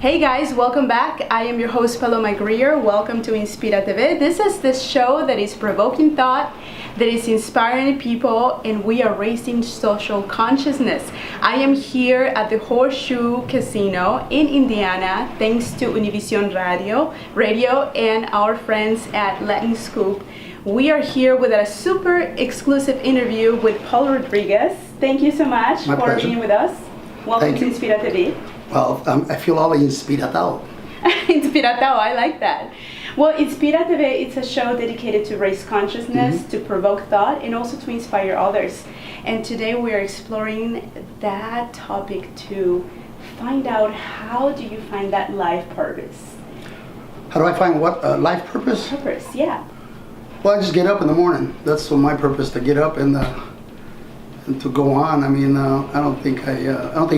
Hey guys, welcome back. I am your host Paloma Greer. Welcome to Inspira TV. This is the show that is provoking thought, that is inspiring people, and we are raising social consciousness. I am here at the Horseshoe Casino in Indiana, thanks to Univision Radio and our friends at Latin Scoop. We are here with a super exclusive interview with Paul Rodriguez. Thank you so much for being with us. Welcome to Inspira TV. Well, I feel all inspiratado. Inspiratado, I like that. Well, Inspira TV, it's a show dedicated to raise consciousness, to provoke thought, and also to inspire others. And today we are exploring that topic to find out, how do you find that life purpose? How do I find what? Life purpose? Purpose, yeah. Well, I just get up in the morning. That's my purpose, to get up and to go on. I mean, I don't think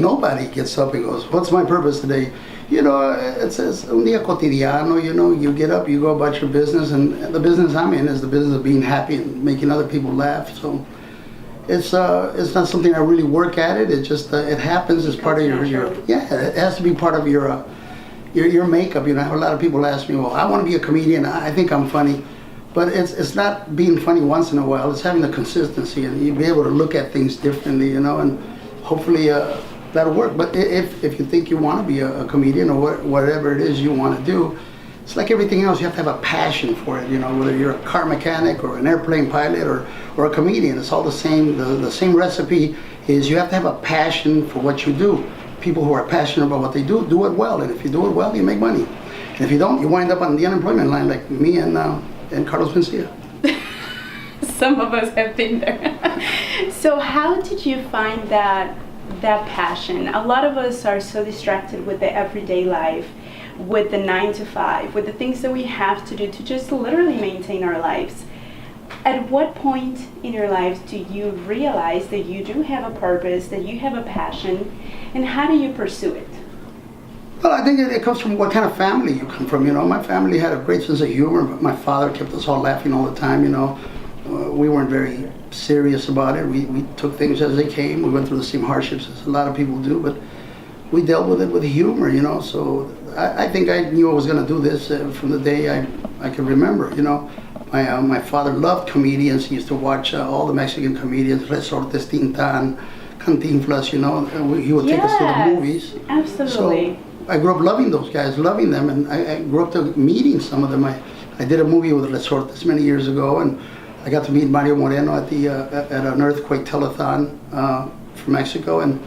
nobody gets up and goes, what's my purpose today? You know, it says un día cotidiano, you know, you get up, you go about your business, and the business I'm in is the business of being happy and making other people laugh. So it's not something I really work at it. It just, it happens as part of your it has to be part of your makeup. You know, I have a lot of people ask me, well, I want to be a comedian. I think I'm funny. But it's not being funny once in a while. It's having the consistency, and you'll be able to look at things differently, you know, and hopefully that'll work. But if you think you want to be a comedian or whatever it is you want to do, it's like everything else. You have to have a passion for it, you know, whether you're a car mechanic or an airplane pilot or a comedian. It's all the same. The same recipe is you have to have a passion for what you do. People who are passionate about what they do it well. And if you do it well, you make money. And if you don't, you wind up on the unemployment line like me and Carlos Mencia. Some of us have been there. So how did you find that passion? A lot of us are so distracted with the everyday life, with the 9 to 5, with the things that we have to do to just literally maintain our lives. At what point in your life do you realize that you do have a purpose, that you have a passion, and how do you pursue it? Well, I think it comes from what kind of family you come from. You know, my family had a great sense of humor. My father kept us all laughing all the time. You know, we weren't very serious about it. We took things as they came. We went through the same hardships as a lot of people do, but we dealt with it with humor. You know, so I think I knew I was going to do this from the day I could remember. You know, my father loved comedians. He used to watch all the Mexican comedians, Resortes, Tintan, Cantinflas. You know, he would take us to the movies. Absolutely. So, I grew up loving those guys, loving them, and I grew up to meeting some of them. I did a movie with Resortes many years ago, and I got to meet Mario Moreno at an earthquake telethon from Mexico, and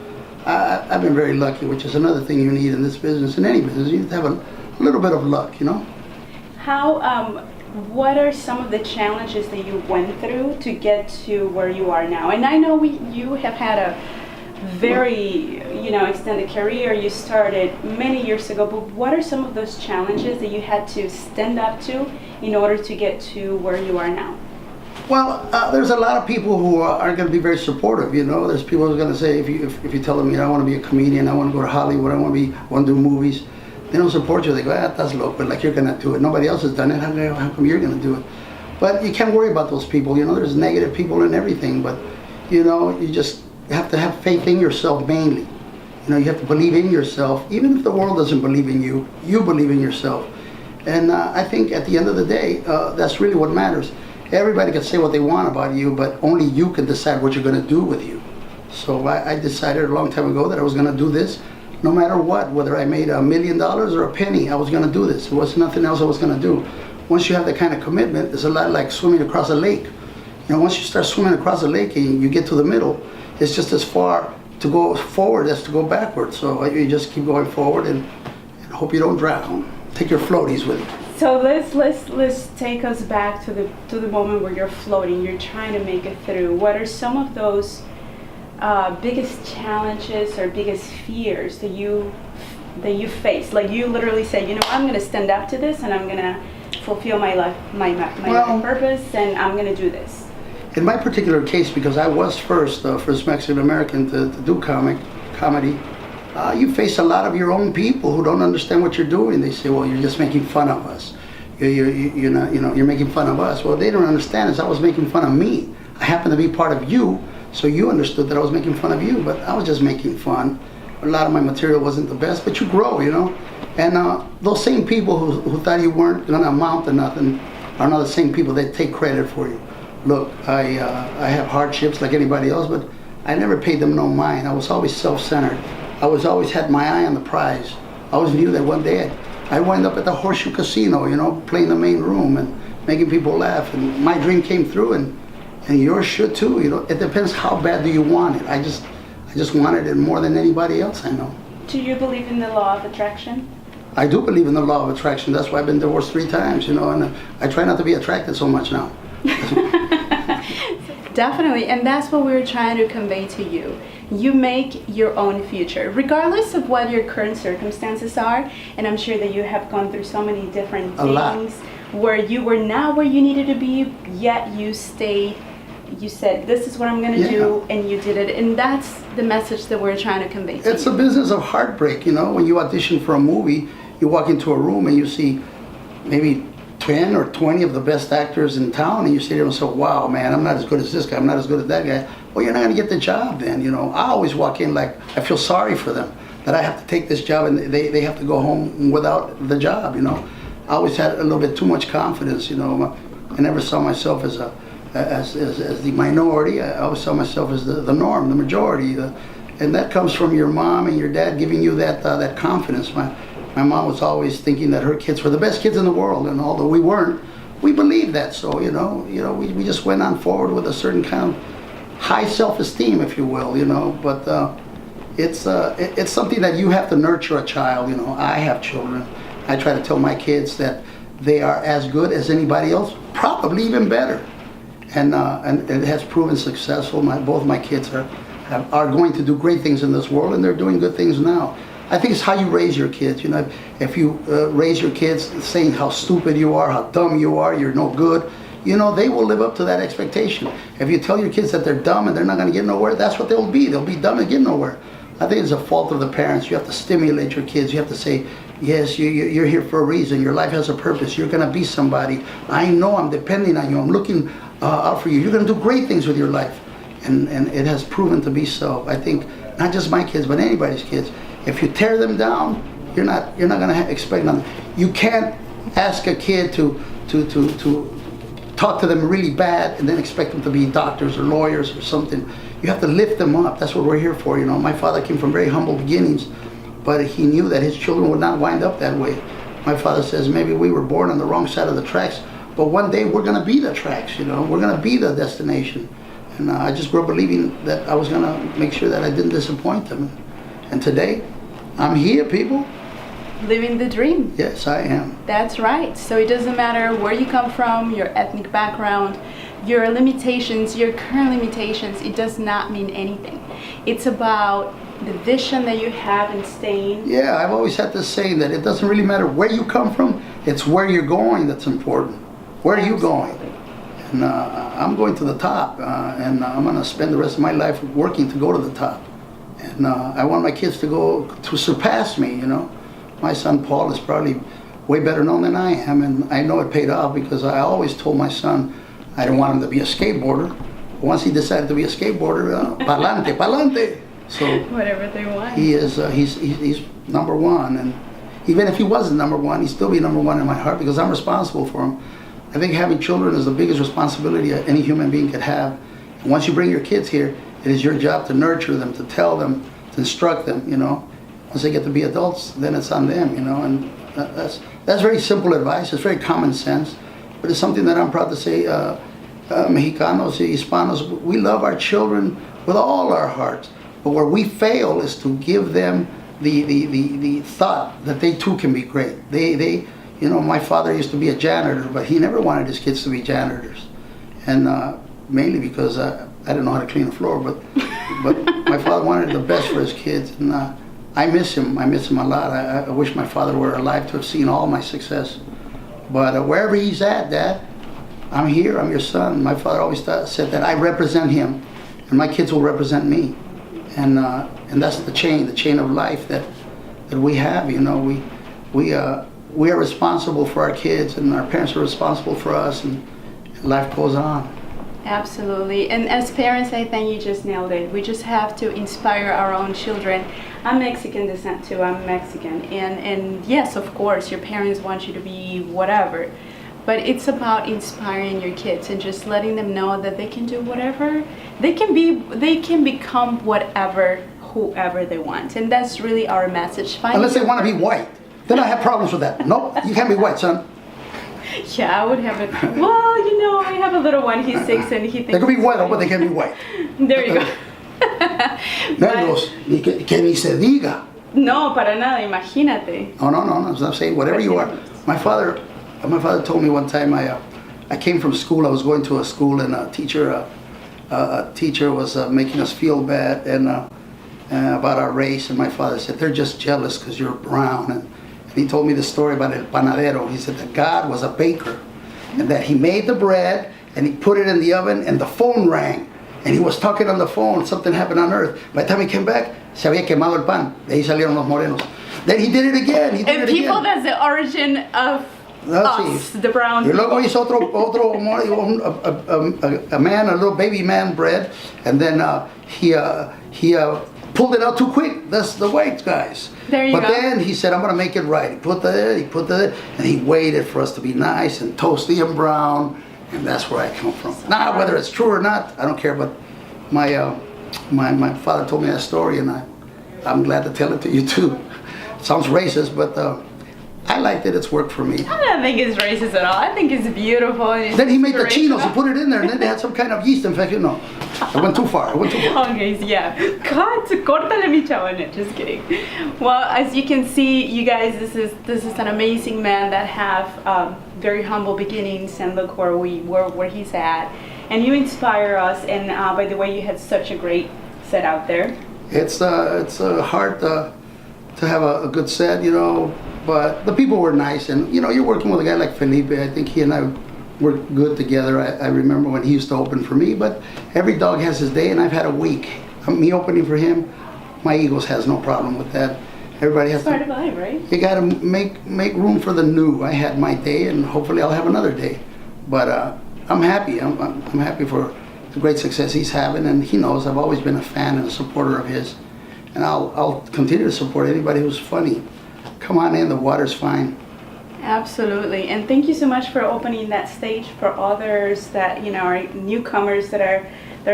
I've been very lucky, which is another thing you need in this business, in any business. You need to have a little bit of luck, you know. What are some of the challenges that you went through to get to where you are now? And I know you have had a very, extended career. You started many years ago, but what are some of those challenges that you had to stand up to in order to get to where you are now? Well, there's a lot of people who are going to be very supportive. You know, there's people who are going to say, if you tell them, I want to be a comedian, I want to go to Hollywood, I want to do movies, they don't support you. They go, that's local, like you're going to do it. Nobody else has done it. How come you're going to do it? But you can't worry about those people. You know, there's negative people in everything, but you just have to have faith in yourself mainly. You know, you have to believe in yourself. Even if the world doesn't believe in you, you believe in yourself. And I think at the end of the day, that's really what matters. Everybody can say what they want about you, but only you can decide what you're going to do with you. So I decided a long time ago that I was going to do this no matter what, whether I made $1 million or a penny, I was going to do this. There was nothing else I was going to do. Once you have that kind of commitment, it's a lot like swimming across a lake. You know, once you start swimming across a lake and you get to the middle, it's just as far to go forward as to go backwards. So you just keep going forward and hope you don't drown. Take your floaties with you. So let's take us back to the moment where you're floating. You're trying to make it through. What are some of those biggest challenges or biggest fears that you face? Like you literally say, I'm going to stand up to this and I'm going to fulfill my life, my life purpose, and I'm going to do this. In my particular case, because I was first Mexican American to do comedy, you face a lot of your own people who don't understand what you're doing. They say, "Well, you're just making fun of us. You're making fun of us." Well, they don't understand is I was making fun of me. I happen to be part of you, so you understood that I was making fun of you, but I was just making fun a lot of my material wasn't the best, but you grow, you know. And those same people who thought you weren't going to amount to nothing are not the same people that take credit for you. Look, I have hardships like anybody else, but I never paid them no mind. I was always self-centered. I was always had my eye on the prize. I always knew that one day I'd wind up at the Horseshoe Casino, you know, playing the main room and making people laugh. And my dream came through, and yours should too. You know, it depends how bad do you want it. I just wanted it more than anybody else I know. Do you believe in the law of attraction? I do believe in the law of attraction. That's why I've been divorced 3 times, you know, and I try not to be attracted so much now. Definitely, and that's what we're trying to convey to you. You make your own future, regardless of what your current circumstances are. And I'm sure that you have gone through so many different things where you were not where you needed to be, yet you stayed. You said, this is what I'm going to do, and you did it. And that's the message that we're trying to convey to you. It's a business of heartbreak, you know. When you audition for a movie, you walk into a room and you see maybe 10 or 20 of the best actors in town, and you sit there and say, wow, man, I'm not as good as this guy, I'm not as good as that guy. Well, you're not going to get the job then, you know. I always walk in like I feel sorry for them, that I have to take this job and they have to go home without the job, you know. I always had a little bit too much confidence, you know. I never saw myself as the minority. I always saw myself as the norm, the majority. And that comes from your mom and your dad giving you that confidence. My mom was always thinking that her kids were the best kids in the world, and although we weren't, we believed that. So we just went on forward with a certain kind of high self-esteem, if you will, you know. But it's something that you have to nurture a child. You know, I have children. I try to tell my kids that they are as good as anybody else, probably even better, and it has proven successful. Both my kids are going to do great things in this world, and they're doing good things now. I think it's how you raise your kids. You know, if you raise your kids saying how stupid you are, how dumb you are, you're no good, you know, they will live up to that expectation. If you tell your kids that they're dumb and they're not going to get nowhere, that's what they'll be. They'll be dumb and get nowhere. I think it's a fault of the parents. You have to stimulate your kids. You have to say, yes, you're here for a reason. Your life has a purpose. You're going to be somebody. I know I'm depending on you. I'm looking out for you. You're going to do great things with your life. And it has proven to be so. I think not just my kids, but anybody's kids. If you tear them down, you're not going to expect nothing. You can't ask a kid to talk to them really bad and then expect them to be doctors or lawyers or something. You have to lift them up. That's what we're here for. You know, my father came from very humble beginnings, but he knew that his children would not wind up that way. My father says maybe we were born on the wrong side of the tracks, but one day we're going to be the tracks. You know, we're going to be the destination. And I just grew up believing that I was going to make sure that I didn't disappoint them. And today, I'm here, people. Living the dream. Yes, I am. That's right. So it doesn't matter where you come from, your ethnic background, your limitations, your current limitations, it does not mean anything. It's about the vision that you have and staying. Yeah, I've always had this saying that it doesn't really matter where you come from, it's where you're going that's important. Where are you going? And I'm going to the top, and I'm going to spend the rest of my life working to go to the top. And I want my kids to surpass me, you know. My son Paul is probably way better known than I am, and I know it paid off because I always told my son I didn't want him to be a skateboarder. But once he decided to be a skateboarder, pa'lante, pa'lante. So whatever they want. He's number one, and even if he wasn't number one, he'd still be number one in my heart because I'm responsible for him. I think having children is the biggest responsibility any human being could have. And once you bring your kids here, it is your job to nurture them, to tell them, to instruct them, you know. Once they get to be adults, then it's on them, you know. And that's very simple advice. It's very common sense. But it's something that I'm proud to say, Mexicanos, Hispanos, we love our children with all our hearts. But where we fail is to give them the thought that they too can be great. You know, my father used to be a janitor, but he never wanted his kids to be janitors. And mainly because I didn't know how to clean a floor, but my father wanted the best for his kids, and I miss him. I miss him a lot. I wish my father were alive to have seen all my success. But wherever he's at, Dad, I'm here. I'm your son. My father always said that I represent him, and my kids will represent me, and that's the chain of life that we have. You know, we are responsible for our kids, and our parents are responsible for us, and life goes on. Absolutely. And as parents, I think you just nailed it. We just have to inspire our own children. I'm Mexican descent too. I'm Mexican. And yes, of course, your parents want you to be whatever. But it's about inspiring your kids and just letting them know that they can do whatever. They can become whatever, whoever they want. And that's really our message. Unless they want to be white. Then I have problems with that. Nope, you can't be white, son. Yeah, I would have it. Well, you know, I have a little one. He's 6 and he thinks They could be white, but they can't be white. There you go. Negros, que ni se diga. No, para nada, imagínate. No. I'm saying whatever you are. My father told me one time. I came from school. I was going to a school, and a teacher was making us feel bad and about our race. And my father said, "They're just jealous because you're brown." And he told me the story about el panadero. He said that God was a baker, and that He made the bread and He put it in the oven, and the phone rang. And he was talking on the phone, something happened on earth. By the time he came back, se había quemado el pan. De ahí salieron los morenos. Then he did it again. And people, that's the origin of us, the brown people. Y luego people. hizo a man, a little baby man bread, and then he pulled it out too quick. That's the white guys. There you go. But then he said, I'm going to make it right. He put that, and he waited for us to be nice and toasty and brown. And that's where I come from. Now, whether it's true or not, I don't care. But my father told me that story, and I'm glad to tell it to you too. It sounds racist, but I like that it's worked for me. I don't think it's racist at all. I think it's beautiful. And then he made the chinos and put it in there, and then they had some kind of yeast infection. No, I went too far. Okay, so yeah. Cut, córtale mi chavana. Just kidding. Well, as you can see, you guys, this is an amazing man that have very humble beginnings, and look where he's at. And you inspire us. And by the way, you had such a great set out there. It's hard to have a good set, you know. But the people were nice, and you know, you're working with a guy like Felipe. I think he and I worked good together. I remember when he used to open for me, but every dog has his day, and I've had a week. Me opening for him, my Eagles has no problem with that. Everybody has part of life, right? You got to make room for the new. I had my day, and hopefully I'll have another day. But I'm happy. I'm happy for the great success he's having, and he knows I've always been a fan and a supporter of his, and I'll continue to support anybody who's funny. Come on in, the water's fine. Absolutely, and thank you so much for opening that stage for others that, you know, are newcomers that are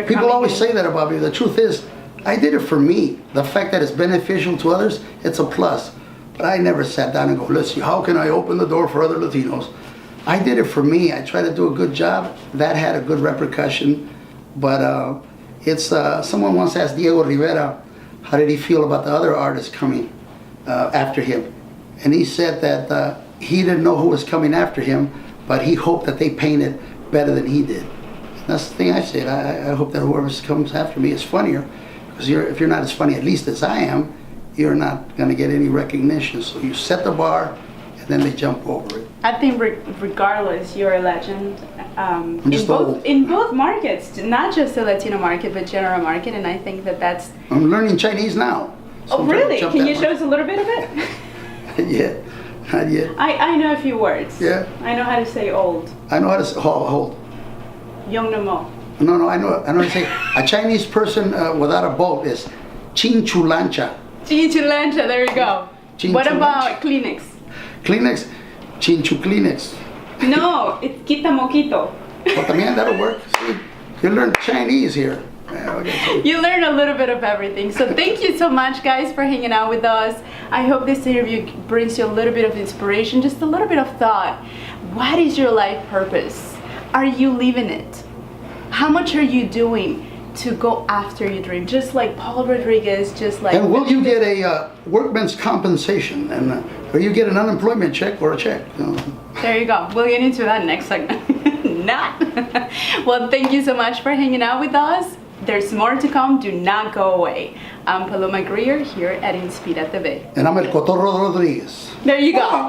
People always say that about me. The truth is, I did it for me. The fact that it's beneficial to others, it's a plus. But I never sat down and go, let's see, how can I open the door for other Latinos? I did it for me. I tried to do a good job. That had a good repercussion. But someone once asked Diego Rivera, how did he feel about the other artists coming after him? And he said that he didn't know who was coming after him, but he hoped that they painted better than he did. And that's the thing I said. I hope that whoever comes after me is funnier, because if you're not as funny, at least as I am, you're not going to get any recognition. So you set the bar, and then they jump over it. I think regardless, you're a legend in both markets, not just the Latino market, but general market. And I think that's. I'm learning Chinese now. So oh, really? Can you show us a little bit of it? Yeah, not yet. I know a few words. Yeah. I know how to say old. I know how to say hold. Young no mo. No, I know how to say a Chinese person without a boat is chinchulancha. Chinchulancha, there you go. What about Kleenex? Kleenex, chinchu Kleenex. No, it's quita moquito. Well, también that'll work. See, you learn Chinese here. You learn a little bit of everything. So thank you so much, guys, for hanging out with us. I hope this interview brings you a little bit of inspiration, just a little bit of thought. What is your life purpose? Are you living it? How much are you doing to go after your dream? Just like Paul Rodriguez, just like... And will you get a workman's compensation? And or you get an unemployment check or a check? You know? There you go. We'll get into that next segment. Not. Well, thank you so much for hanging out with us. There's more to come. Do not go away. I'm Paloma Greer here at Inspira TV. And I'm El Cotorro Rodriguez. There you go.